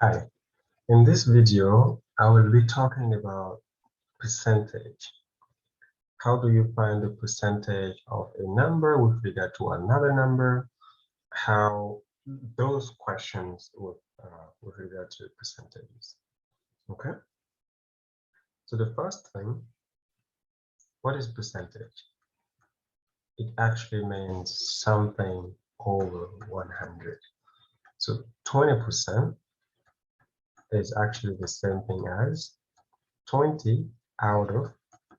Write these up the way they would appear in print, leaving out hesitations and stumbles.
Hi, in this video, I will be talking about percentage. How do you find the percentage of a number with regard to another number? How those questions with regard to percentages. Okay, so the first thing, what is percentage? It actually means something over 100. So 20% is actually the same thing as 20 out of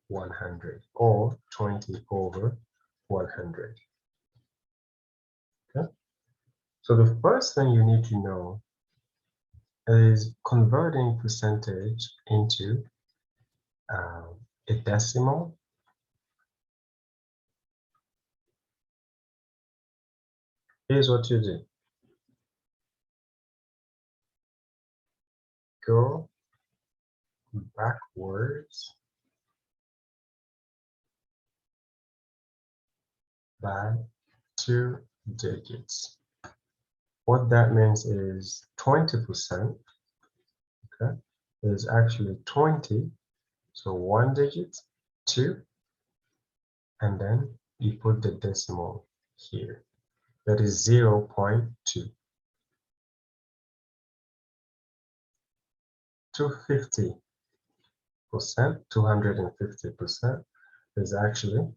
100 or 20 over 100. Okay, so the first thing you need to know is converting percentage into a decimal. Here's what you do. Go backwards by 2 digits. What that means is 20%, okay, is actually 20. So 1 digit, 2, and then you put the decimal here. That is 0.2. 250%, 250% is actually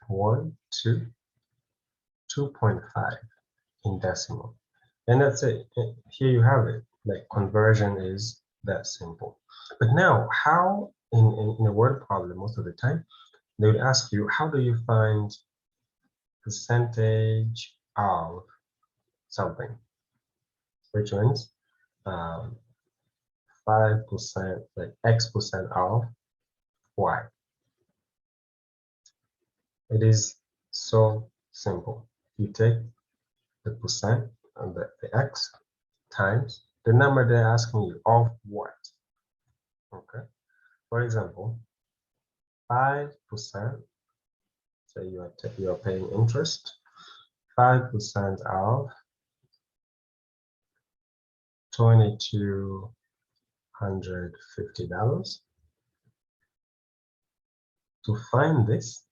2.5 in decimal. And that's it. Here you have it. Like conversion is that simple. But now, how in a word problem, most of the time, they would ask you, how do you find percentage of something? Which means 5%, like X% of Y. It is so simple. You take the percent and the X times the number they're asking you of what. Okay. For example, 5%, say you are paying interest, 5% of $2,250. To find this,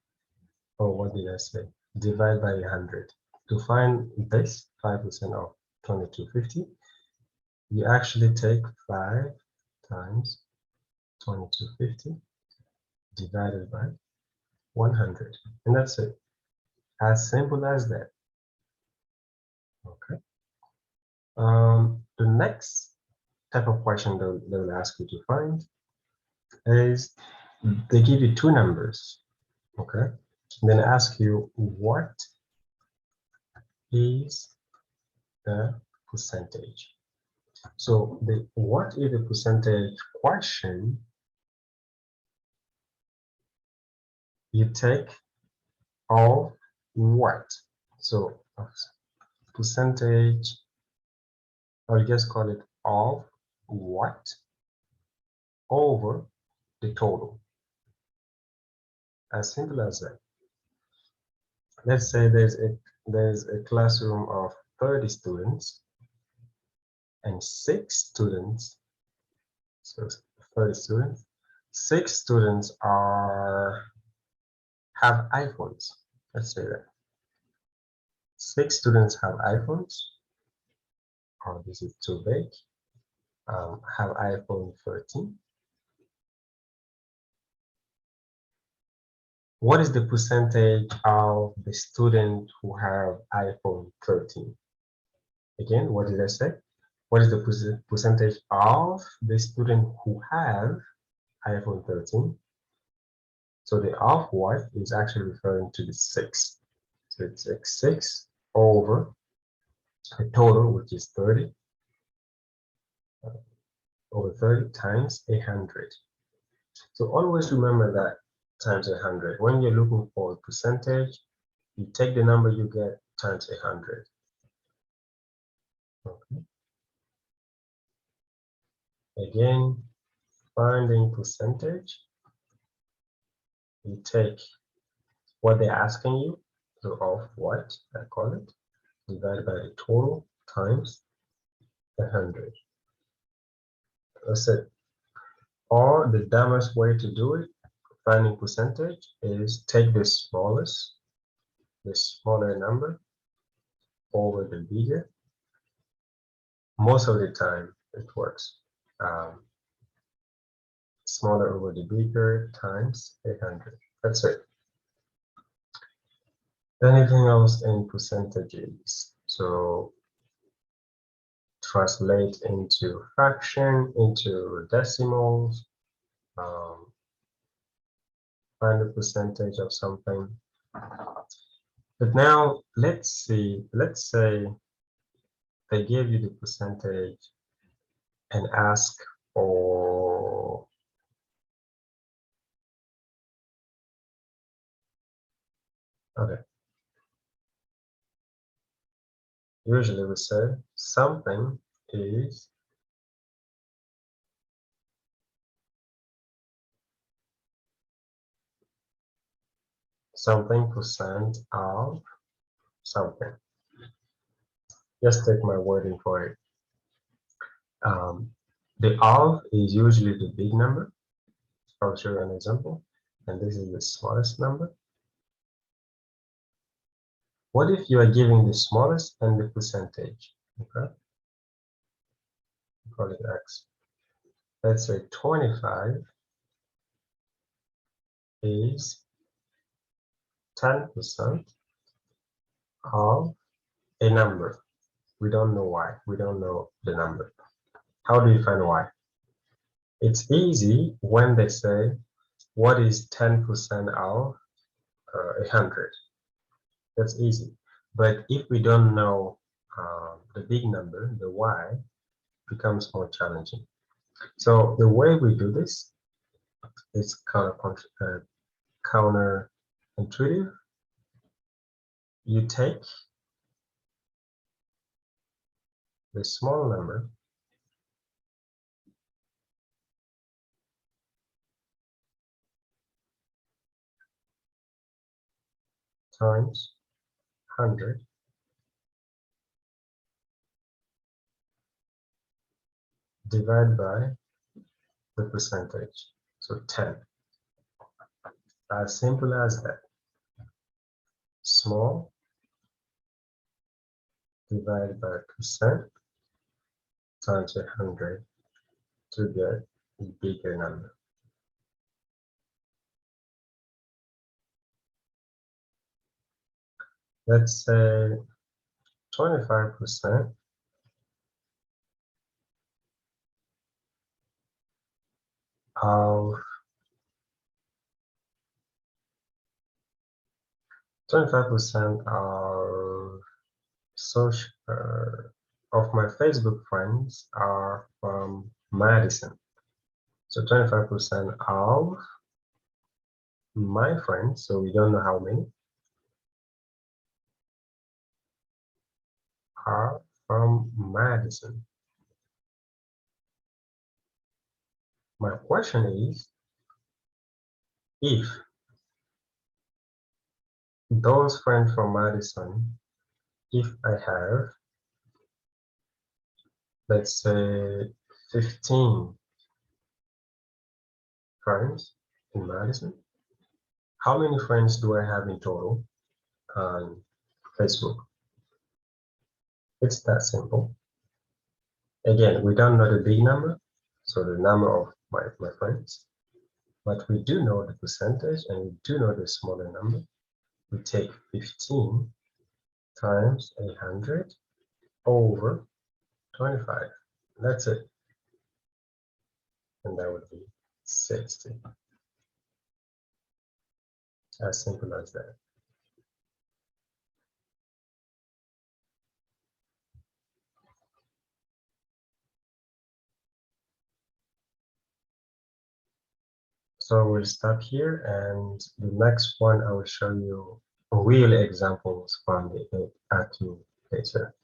or what did I say? Divide by 100. To find this 5% of 2250, you actually take 5 times 2250 divided by 100, and that's it. As simple as that. Okay. The next type of question they will ask you to find is they give you two numbers. Okay. And then ask you what is the percentage. So the what is the percentage question, you take of what. So percentage, I'll just call it of what over the total. As simple as that. Let's say there's a classroom of 30 students and 6 students, so 30 students, 6 students have iPhones. Let's say that 6 students have iPhones. Oh, this is too big. Have iPhone 13. What is the percentage of the student who have iPhone 13? Again, what did I say? What is the percentage of the student who have iPhone 13? So the of what is actually referring to the 6. So it's like 6 over the total, which is 30, over 30 times 100. So always remember that times 100. When you're looking for a percentage, you take the number you get times 100. Okay. Again, finding percentage, you take what they're asking you, so of what I call it, divided by the total times 100. That's it. Or the dumbest way to do it, finding percentage, is take the smaller number over the bigger. Most of the time it works. Smaller over the bigger times 800. That's it. Anything else in percentages? So translate into fraction, into decimals, find the percentage of something. But now let's say they gave you the percentage and ask for okay. Usually we say something is something percent of something. Just take my wording for it. The of is usually the big number. I'll show you an example. And this is the smallest number. What if you are giving the smallest and the percentage? Okay, call it x. Let's say 25 is 10% of a number. We don't know why. We don't know the number. How do you find y? It's easy when they say, what is 10% of 100? That's easy. But if we don't know the big number, the y, becomes more challenging. So the way we do this is counterintuitive. You take the small number times 100 divided by the percentage, so 10. As simple as that. Small divided by percent times 100 to get a bigger number. Let's say 25% of 25% of social of my Facebook friends are from Madison. So 25% of my friends, so we don't know how many, are from Madison. My question is, if those friends from Madison, if I have, let's say 15 friends in Madison, how many friends do I have in total on Facebook? It's that simple. Again, we don't know the big number, so the number of my friends, but we do know the percentage and we do know the smaller number. We take 15 times 100 over 25. That's it. And that would be 60. As simple as that. So we'll stop here, and the next one I will show you real examples from the Accuplacer.